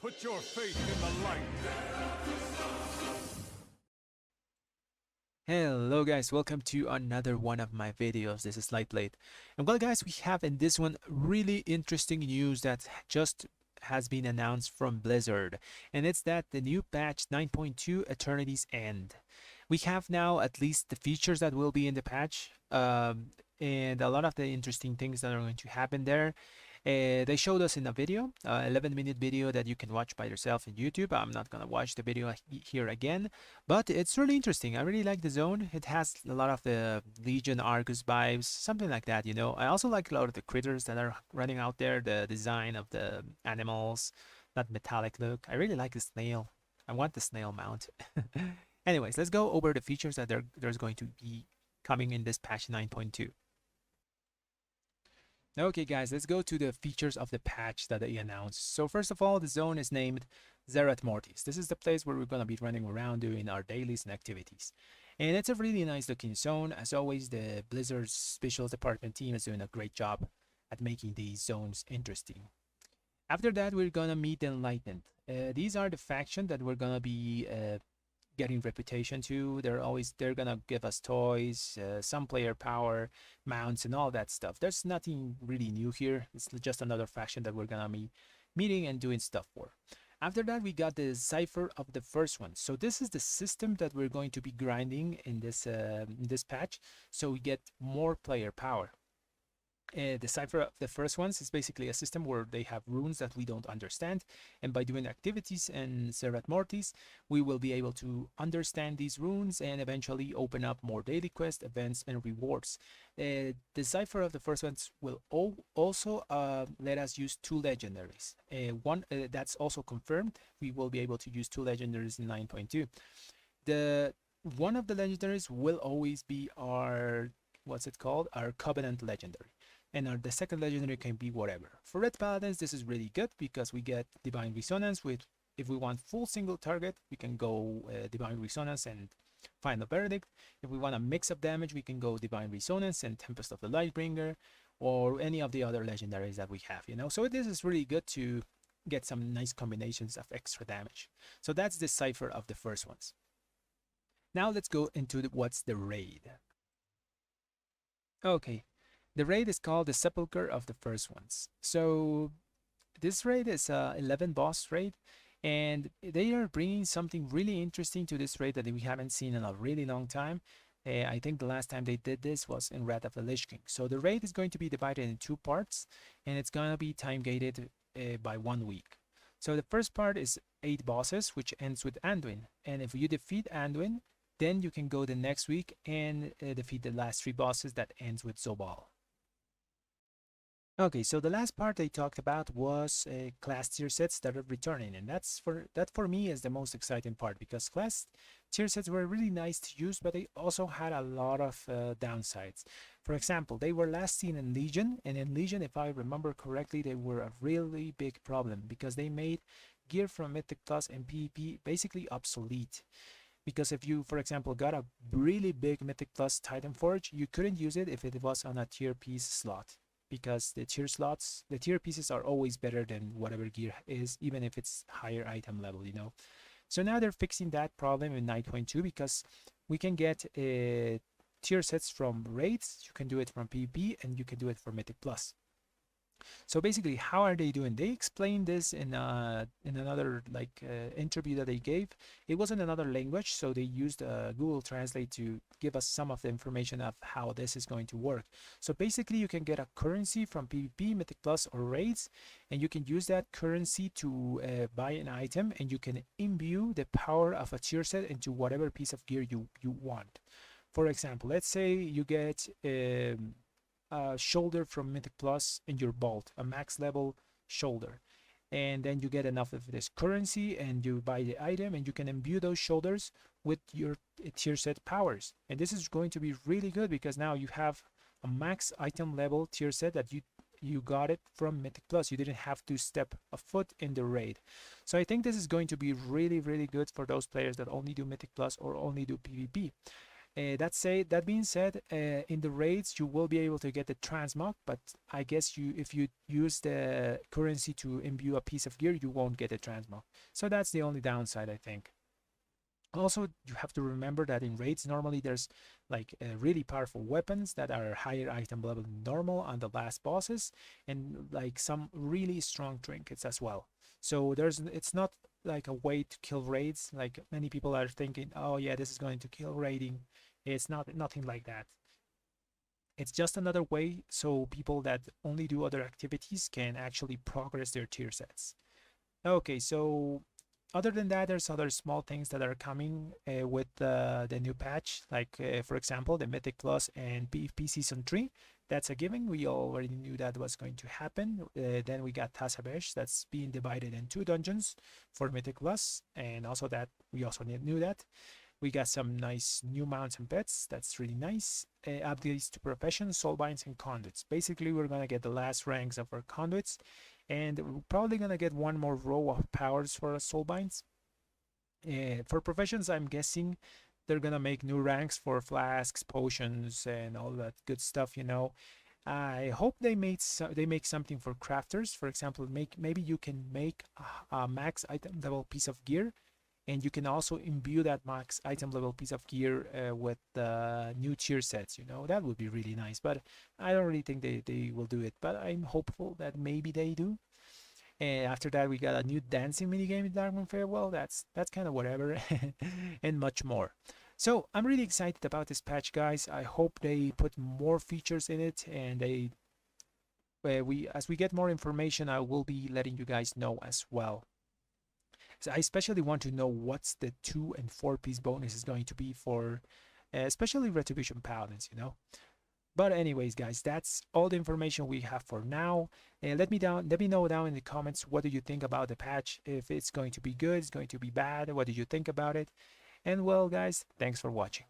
Put your faith in the light. Hello guys, welcome to another one of my videos. This is Lightblade. And well guys, we have in this one really interesting news that just has been announced from Blizzard. And it's that the new patch 9.2 Eternity's End. We have now at least the features that will be in the patch, and a lot of the interesting things that are going to happen there. They showed us in a video, 11-minute video that you can watch by yourself in YouTube. I'm not gonna watch the video here again, but it's really interesting. I really like the zone. It has a lot of the Legion Argus vibes, something like that, you know. I also like a lot of the critters that are running out there, the design of the animals, that metallic look. I really like the snail. I want the snail mount. Anyways, let's go over the features that there's going to be coming in this patch 9.2. Okay guys, let's go to the features of the patch that they announced. So first of all, the zone is named Zerath Mortis. This is the place where we're going to be running around doing our dailies and activities. And it's a really nice looking zone. As always, the Blizzard Special Department team is doing a great job at making these zones interesting. After that, we're going to meet the Enlightened. These are the faction that we're going to be getting reputation to. They're gonna give us toys, some player power, mounts, and all that stuff. There's nothing really new here. It's just another faction that we're gonna be meeting and doing stuff for. After that, we got the cipher of the first one. So this is the system that we're going to be grinding in this patch, so we get more player power. The cipher of the first ones is basically a system where they have runes that we don't understand, and by doing activities and Zerath Mortis, we will be able to understand these runes and eventually open up more daily quest events and rewards. The cipher of the first ones will also let us use 2 legendaries. One that's also confirmed. We will be able to use 2 legendaries in 9.2. The one of the legendaries will always be our our Covenant legendary. And the second legendary can be whatever. For Red Paladins, this is really good because we get Divine Resonance with, if we want full single target, we can go Divine Resonance and Final Verdict. If we want a mix of damage, we can go Divine Resonance and Tempest of the Lightbringer, or any of the other legendaries that we have, you know. So this is really good to get some nice combinations of extra damage. So that's the cipher of the first ones. Now let's go into what's the raid. Okay, the raid is called the Sepulchre of the First Ones. So this raid is a 11 boss raid, and they are bringing something really interesting to this raid that we haven't seen in a really long time. I think the last time they did this was in Wrath of the Lich King. So the raid is going to be divided in 2 parts, and it's going to be time gated by 1 week. So the first part is 8 bosses, which ends with Anduin. And if you defeat Anduin, then you can go the next week and defeat the last 3 bosses that ends with Zobal. Okay, so the last part they talked about was class tier sets that are returning, and that for me is the most exciting part, because class tier sets were really nice to use, but they also had a lot of downsides. For example, they were last seen in Legion, and in Legion, if I remember correctly, they were a really big problem because they made gear from Mythic Plus and PvP basically obsolete. Because if you, for example, got a really big Mythic Plus Titan Forge, you couldn't use it if it was on a tier piece slot, because the tier pieces are always better than whatever gear is, even if it's higher item level, you know. So now they're fixing that problem in 9.2, because we can get tier sets from raids, you can do it from PvP, and you can do it for Mythic Plus. So basically, how are they doing? They explained this in another interview that they gave. It was in another language, so they used Google Translate to give us some of the information of how this is going to work. So basically, you can get a currency from PvP, Mythic Plus, or raids, and you can use that currency to buy an item, and you can imbue the power of a tier set into whatever piece of gear you want. For example, let's say you get shoulder from Mythic Plus in your bolt, a max level shoulder, and then you get enough of this currency and you buy the item, and you can imbue those shoulders with your tier set powers. And this is going to be really good because now you have a max item level tier set that you got it from Mythic Plus. You didn't have to step a foot in the raid. So I think this is going to be really good for those players that only do Mythic Plus or only do PvP. That being said, in the raids you will be able to get the transmog, but I guess if you use the currency to imbue a piece of gear, you won't get a transmog. So that's the only downside, I think. Also, you have to remember that in raids normally there's like really powerful weapons that are higher item level than normal on the last bosses, and like some really strong trinkets as well. So it's not like a way to kill raids like many people are thinking, oh yeah, this is going to kill raiding. It's nothing like that. It's just another way so people that only do other activities can actually progress their tier sets. Okay, so other than that, there's other small things that are coming with the new patch, like for example, the Mythic Plus and PvP Season 3. That's a given. We already knew that was going to happen. Then we got Tasabesh, that's being divided in 2 dungeons for Mythic Plus, and also that we also knew that. We got some nice new mounts and pets. That's really nice. Updates to professions, soulbinds, and conduits. Basically, we're gonna get the last ranks of our conduits, and we're probably gonna get one more row of powers for our soulbinds. For professions, I'm guessing they're gonna make new ranks for flasks, potions, and all that good stuff. I hope they make something for crafters. For example, maybe you can make a max item level piece of gear, and you can also imbue that max item level piece of gear with the new tier sets. That would be really nice, but I don't really think they will do it, but I'm hopeful that maybe they do. And after that, we got a new dancing minigame in Darkmoon Farewell. That's kind of whatever, and much more. So I'm really excited about this patch, guys. I hope they put more features in it, and as we get more information, I will be letting you guys know as well. So I especially want to know what's the 2 and 4 piece bonus is going to be for especially Retribution Paladins. But anyways, guys, that's all the information we have for now. Let me know down in the comments, what do you think about the patch? If it's going to be good, it's going to be bad, what do you think about it? And well, guys, thanks for watching.